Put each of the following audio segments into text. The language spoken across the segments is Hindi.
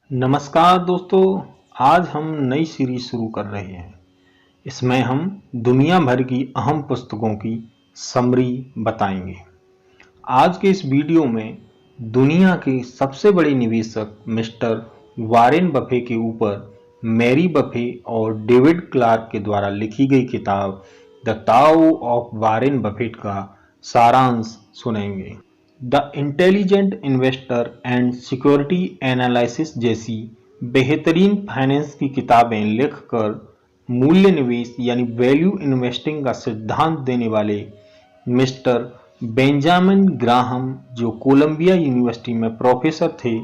नमस्कार दोस्तों। आज हम नई सीरीज शुरू कर रहे हैं। इसमें हम दुनिया भर की अहम पुस्तकों की समरी बताएंगे। आज के इस वीडियो में दुनिया के सबसे बड़े निवेशक मिस्टर वॉरेन बफे के ऊपर मैरी बफे और डेविड क्लार्क के द्वारा लिखी गई किताब the Tao of Warren Buffett का सारांश सुनेंगे। The intelligent investor and security analysis जैसी बेहतरीन फाइनेंस की किताबें लिखकर मूल्य निवेश यानी वैल्यू इन्वेस्टिंग का सिद्धांत देने वाले मिस्टर बेंजामिन ग्राहम, जो कोलंबिया यूनिवर्सिटी में प्रोफेसर थे,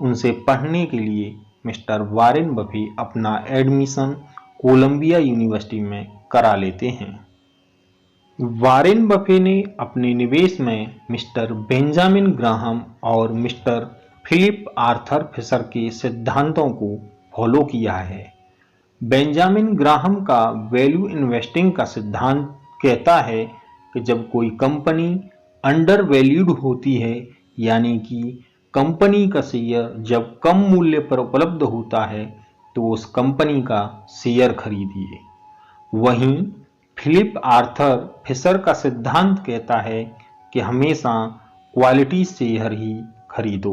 उनसे पढ़ने के लिए मिस्टर वॉरेन बफे अपना एडमिशन कोलंबिया यूनिवर्सिटी में करा लेते हैं। वॉरेन बफे ने अपने निवेश में मिस्टर बेंजामिन ग्राहम और मिस्टर फिलिप आर्थर फिशर के सिद्धांतों को फॉलो किया है। बेंजामिन ग्राहम का वैल्यू इन्वेस्टिंग का सिद्धांत कहता है कि जब कोई कंपनी अंडर वैल्यूड होती है, यानी कि कंपनी का शेयर जब कम मूल्य पर उपलब्ध होता है, तो उस कंपनी का शेयर खरीदिए। वहीं फिलिप आर्थर फिशर का सिद्धांत कहता है कि हमेशा क्वालिटी शेयर ही खरीदो।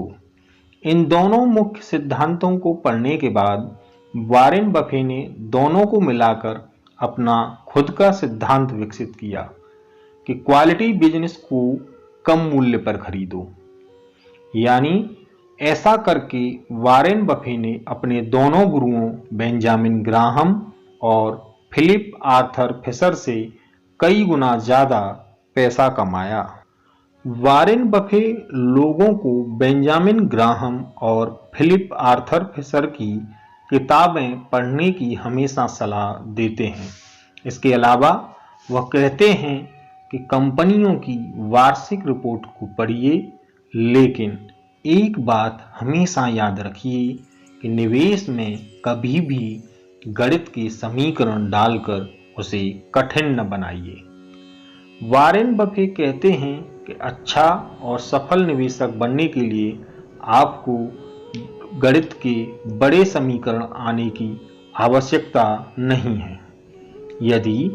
इन दोनों मुख्य सिद्धांतों को पढ़ने के बाद वॉरेन बफे ने दोनों को मिलाकर अपना खुद का सिद्धांत विकसित किया कि क्वालिटी बिजनेस को कम मूल्य पर खरीदो। यानी ऐसा करके वॉरेन बफे ने अपने दोनों गुरुओं बेंजामिन ग्राहम और फिलिप आर्थर फिशर से कई गुना ज्यादा पैसा कमाया। वॉरेन बफे लोगों को बेंजामिन ग्राहम और फिलिप आर्थर फिशर की किताबें पढ़ने की हमेशा सलाह देते हैं। इसके अलावा वह कहते हैं कि कंपनियों की वार्षिक रिपोर्ट को पढ़िए, लेकिन एक बात हमेशा याद रखिए कि निवेश में कभी भी गणित के समीकरण डालकर उसे कठिन न बनाइए। वॉरेन बफे कहते हैं कि अच्छा और सफल निवेशक बनने के लिए आपको गणित के बड़े समीकरण आने की आवश्यकता नहीं है। यदि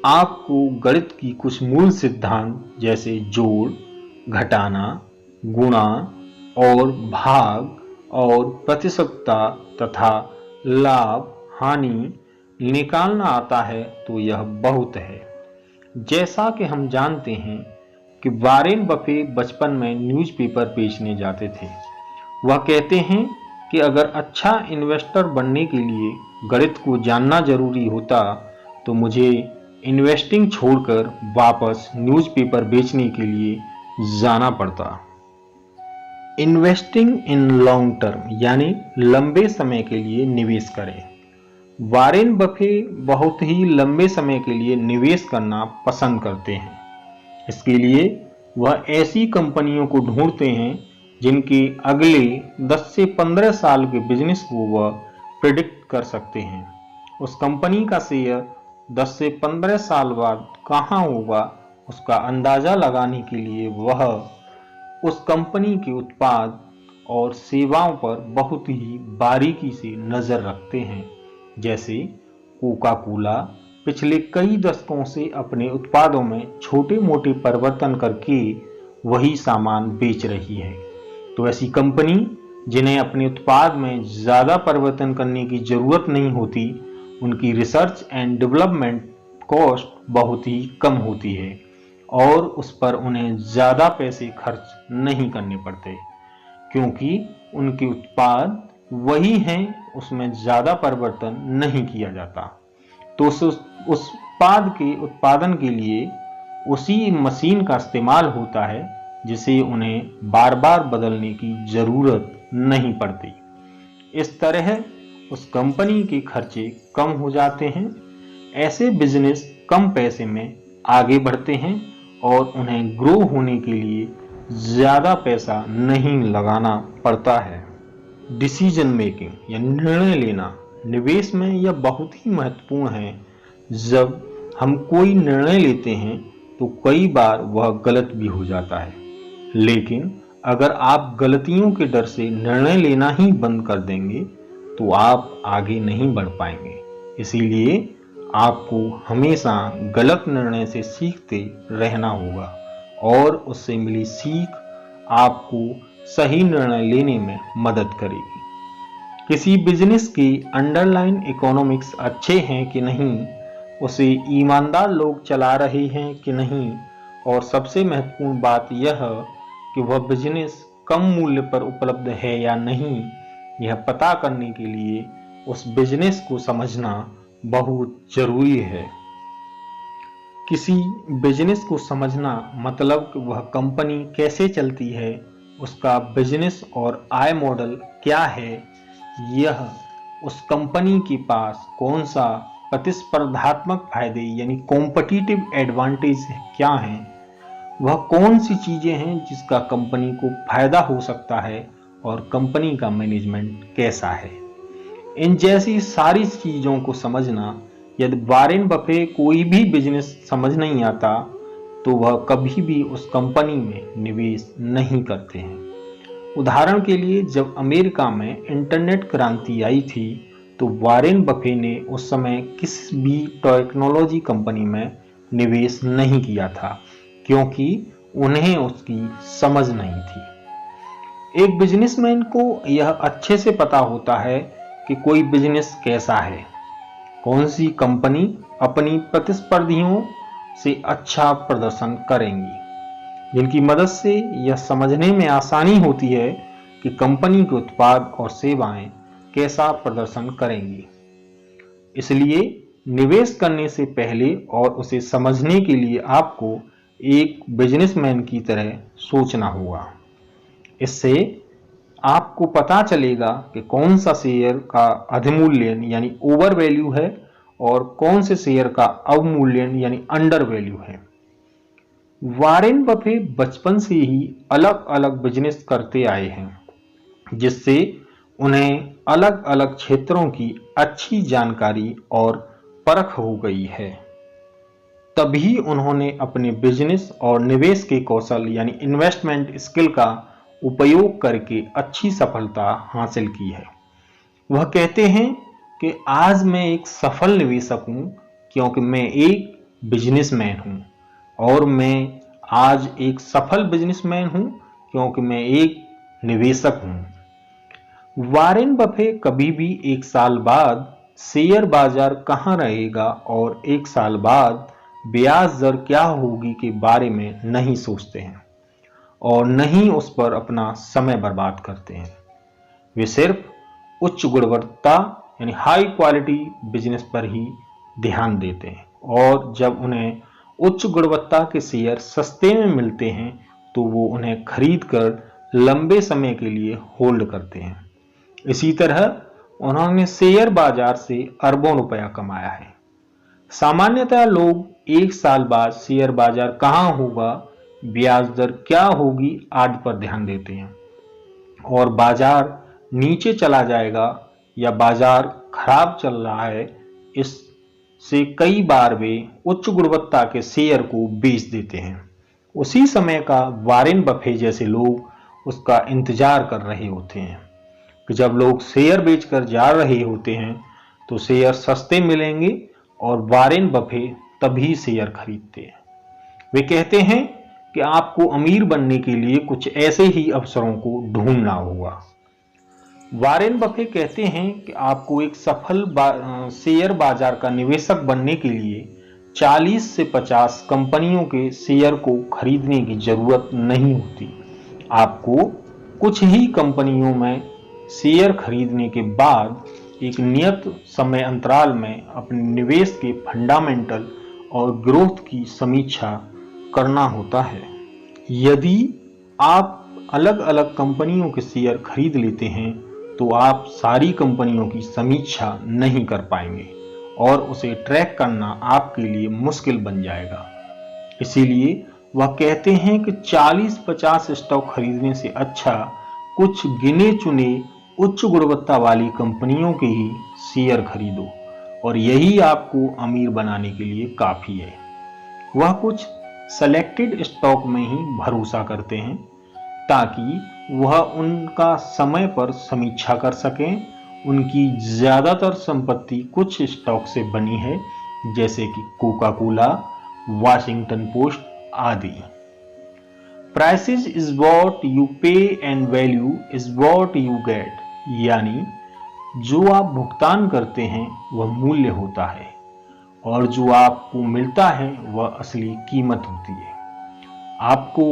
आपको गणित की कुछ मूल सिद्धांत जैसे जोड़, घटाना, गुणा और भाग और प्रतिशतता तथा लाभ हानि निकालना आता है, तो यह बहुत है। जैसा कि हम जानते हैं कि वॉरेन बफे बचपन में न्यूज़पेपर बेचने जाते थे। वह कहते हैं कि अगर अच्छा इन्वेस्टर बनने के लिए गणित को जानना जरूरी होता, तो मुझे इन्वेस्टिंग छोड़कर वापस न्यूज़पेपर बेचने के लिए जाना पड़ता। इन्वेस्टिंग इन लॉन्ग टर्म यानी लंबे समय के लिए निवेश करें। वॉरेन बफे बहुत ही लंबे समय के लिए निवेश करना पसंद करते हैं। इसके लिए वह ऐसी कंपनियों को ढूंढते हैं जिनके अगले 10 से 15 साल के बिजनेस को वह प्रिडिक्ट कर सकते हैं। उस कंपनी का शेयर 10 से 15 साल बाद कहां होगा, उसका अंदाजा लगाने के लिए वह उस कंपनी के उत्पाद और सेवाओं पर बहुत ही बारीकी से नजर रखते हैं। जैसे कोका कोला पिछले कई दशकों से अपने उत्पादों में छोटे मोटे परिवर्तन करके वही सामान बेच रही है, तो ऐसी कंपनी जिन्हें अपने उत्पाद में ज़्यादा परिवर्तन करने की ज़रूरत नहीं होती, उनकी रिसर्च एंड डेवलपमेंट कॉस्ट बहुत ही कम होती है और उस पर उन्हें ज़्यादा पैसे खर्च नहीं करने पड़ते, क्योंकि उनके उत्पाद वही हैं, उसमें ज़्यादा परिवर्तन नहीं किया जाता। तो उस उत्पाद के उत्पादन के लिए उसी मशीन का इस्तेमाल होता है, जिसे उन्हें बार बार बदलने की ज़रूरत नहीं पड़ती। इस तरह उस कंपनी के खर्चे कम हो जाते हैं। ऐसे बिजनेस कम पैसे में आगे बढ़ते हैं और उन्हें ग्रो होने के लिए ज़्यादा पैसा नहीं लगाना पड़ता है। डिसीजन मेकिंग या निर्णय लेना निवेश में यह बहुत ही महत्वपूर्ण है। जब हम कोई निर्णय लेते हैं तो कई बार वह गलत भी हो जाता है, लेकिन अगर आप गलतियों के डर से निर्णय लेना ही बंद कर देंगे तो आप आगे नहीं बढ़ पाएंगे। इसीलिए आपको हमेशा गलत निर्णय से सीखते रहना होगा और उससे मिली सीख आपको सही निर्णय लेने में मदद करेगी। किसी बिजनेस के अंडरलाइन इकोनॉमिक्स अच्छे हैं कि नहीं, उसे ईमानदार लोग चला रहे हैं कि नहीं, और सबसे महत्वपूर्ण बात यह कि वह बिजनेस कम मूल्य पर उपलब्ध है या नहीं, यह पता करने के लिए उस बिजनेस को समझना बहुत जरूरी है। किसी बिजनेस को समझना मतलब कि वह कंपनी कैसे चलती है, उसका बिजनेस और आय मॉडल क्या है, यह उस कंपनी के पास कौन सा प्रतिस्पर्धात्मक फायदे यानी कॉम्पिटिटिव एडवांटेज क्या हैं, वह कौन सी चीजें हैं जिसका कंपनी को फायदा हो सकता है और कंपनी का मैनेजमेंट कैसा है। इन जैसी सारी चीजों को समझना, यदि वॉरेन बफे कोई भी बिजनेस समझ नहीं आता तो वह कभी भी उस कंपनी में निवेश नहीं करते हैं। उदाहरण के लिए जब अमेरिका में इंटरनेट क्रांति आई थी तो वॉरेन बफे ने उस समय किसी भी टेक्नोलॉजी कंपनी में निवेश नहीं किया था, क्योंकि उन्हें उसकी समझ नहीं थी। एक बिजनेसमैन को यह अच्छे से पता होता है कि कोई बिजनेस कैसा है, कौन सी कंपनी अपनी प्रतिस्पर्धियों से अच्छा प्रदर्शन करेंगी, जिनकी मदद से यह समझने में आसानी होती है कि कंपनी के उत्पाद और सेवाएं कैसा प्रदर्शन करेंगी। इसलिए निवेश करने से पहले और उसे समझने के लिए आपको एक बिजनेसमैन की तरह सोचना होगा। इससे आपको पता चलेगा कि कौन सा शेयर का अधिमूल्यन यानी ओवर वैल्यू है और कौन से शेयर का अवमूल्यन यानी अंडर वैल्यू है। वॉरेन बफे बचपन से ही अलग अलग बिजनेस करते आए हैं, जिससे उन्हें अलग अलग क्षेत्रों की अच्छी जानकारी और परख हो गई है। तभी उन्होंने अपने बिजनेस और निवेश के कौशल यानी इन्वेस्टमेंट स्किल का उपयोग करके अच्छी सफलता हासिल की है। वह कहते हैं कि आज मैं एक सफल निवेशक हूं क्योंकि मैं एक बिजनेसमैन हूं, और मैं आज एक सफल बिजनेसमैन हूं क्योंकि मैं एक निवेशक हूं। वॉरेन बफे कभी भी एक साल बाद शेयर बाजार कहां रहेगा और एक साल बाद ब्याज दर क्या होगी के बारे में नहीं सोचते हैं और न ही उस पर अपना समय बर्बाद करते हैं। वे सिर्फ उच्च गुणवत्ता यानी हाई क्वालिटी बिजनेस पर ही ध्यान देते हैं, और जब उन्हें उच्च गुणवत्ता के शेयर सस्ते में मिलते हैं तो वो उन्हें खरीद कर लंबे समय के लिए होल्ड करते हैं। इसी तरह उन्होंने शेयर बाजार से अरबों रुपया कमाया है। सामान्यतः लोग एक साल बाद शेयर बाजार कहां होगा, ब्याज दर क्या होगी आदि पर ध्यान देते हैं, और बाजार नीचे चला जाएगा या बाजार खराब चल रहा है, इससे कई बार वे उच्च गुणवत्ता के शेयर को बेच देते हैं। उसी समय का वॉरेन बफे जैसे लोग उसका इंतजार कर रहे होते हैं कि जब लोग शेयर बेचकर जा रहे होते हैं तो शेयर सस्ते मिलेंगे और वॉरेन बफे तभी शेयर खरीदते हैं। वे कहते हैं कि आपको अमीर बनने के लिए कुछ ऐसे ही अवसरों को ढूंढना होगा। वॉरेन बफे कहते हैं कि आपको एक सफल शेयर बाजार का निवेशक बनने के लिए 40 से 50 कंपनियों के शेयर को खरीदने की जरूरत नहीं होती। आपको कुछ ही कंपनियों में शेयर खरीदने के बाद एक नियत समय अंतराल में अपने निवेश के फंडामेंटल और ग्रोथ की समीक्षा करना होता है। यदि आप अलग अलग कंपनियों के शेयर खरीद लेते हैं तो आप सारी कंपनियों की समीक्षा नहीं कर पाएंगे और उसे ट्रैक करना आपके लिए मुश्किल बन जाएगा। इसीलिए वह कहते हैं कि 40-50 स्टॉक खरीदने से अच्छा कुछ गिने चुने उच्च गुणवत्ता वाली कंपनियों के ही शेयर खरीदो, और यही आपको अमीर बनाने के लिए काफी है। वह कुछ सेलेक्टेड स्टॉक में ही भरोसा करते हैं, ताकि वह उनका समय पर समीक्षा कर सकें। उनकी ज्यादातर संपत्ति कुछ स्टॉक से बनी है, जैसे कि कोका कोला, वाशिंगटन पोस्ट आदि। प्राइसेस इज वॉट यू पे and value is what you get, यानी जो आप भुगतान करते हैं वह मूल्य होता है और जो आपको मिलता है वह असली कीमत होती है। आपको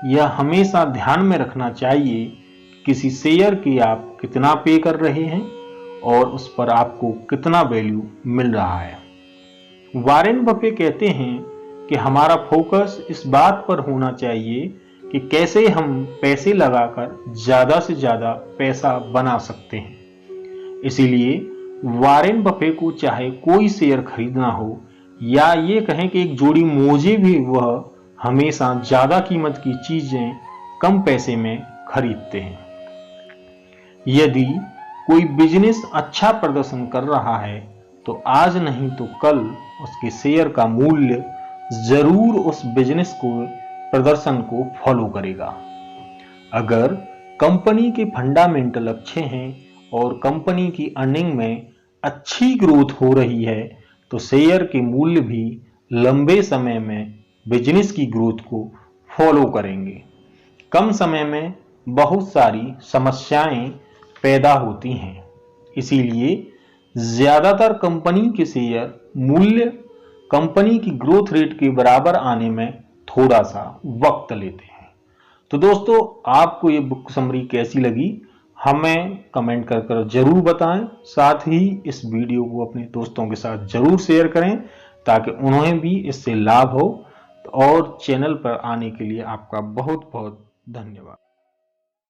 यह हमेशा ध्यान में रखना चाहिए कि किसी शेयर की आप कितना पे कर रहे हैं और उस पर आपको कितना वैल्यू मिल रहा है। वॉरेन बफे कहते हैं कि हमारा फोकस इस बात पर होना चाहिए कि कैसे हम पैसे लगाकर ज्यादा से ज्यादा पैसा बना सकते हैं। इसीलिए वॉरेन बफे को चाहे कोई शेयर खरीदना हो या ये कहें कि एक जोड़ी मोजे भी, वह हमेशा ज्यादा कीमत की चीजें कम पैसे में खरीदते हैं। यदि कोई बिजनेस अच्छा प्रदर्शन कर रहा है तो आज नहीं तो कल उसके शेयर का मूल्य जरूर उस बिजनेस को प्रदर्शन को फॉलो करेगा। अगर कंपनी के फंडामेंटल अच्छे हैं और कंपनी की अर्निंग में अच्छी ग्रोथ हो रही है तो शेयर के मूल्य भी लंबे समय में बिजनेस की ग्रोथ को फॉलो करेंगे। कम समय में बहुत सारी समस्याएं पैदा होती हैं, इसीलिए ज्यादातर कंपनी के शेयर मूल्य कंपनी की ग्रोथ रेट के बराबर आने में थोड़ा सा वक्त लेते हैं। तो दोस्तों, आपको ये बुक समरी कैसी लगी हमें कमेंट कर जरूर बताएं। साथ ही इस वीडियो को अपने दोस्तों के साथ जरूर शेयर करें ताकि उन्हें भी इससे लाभ हो। और चैनल पर आने के लिए आपका बहुत बहुत धन्यवाद।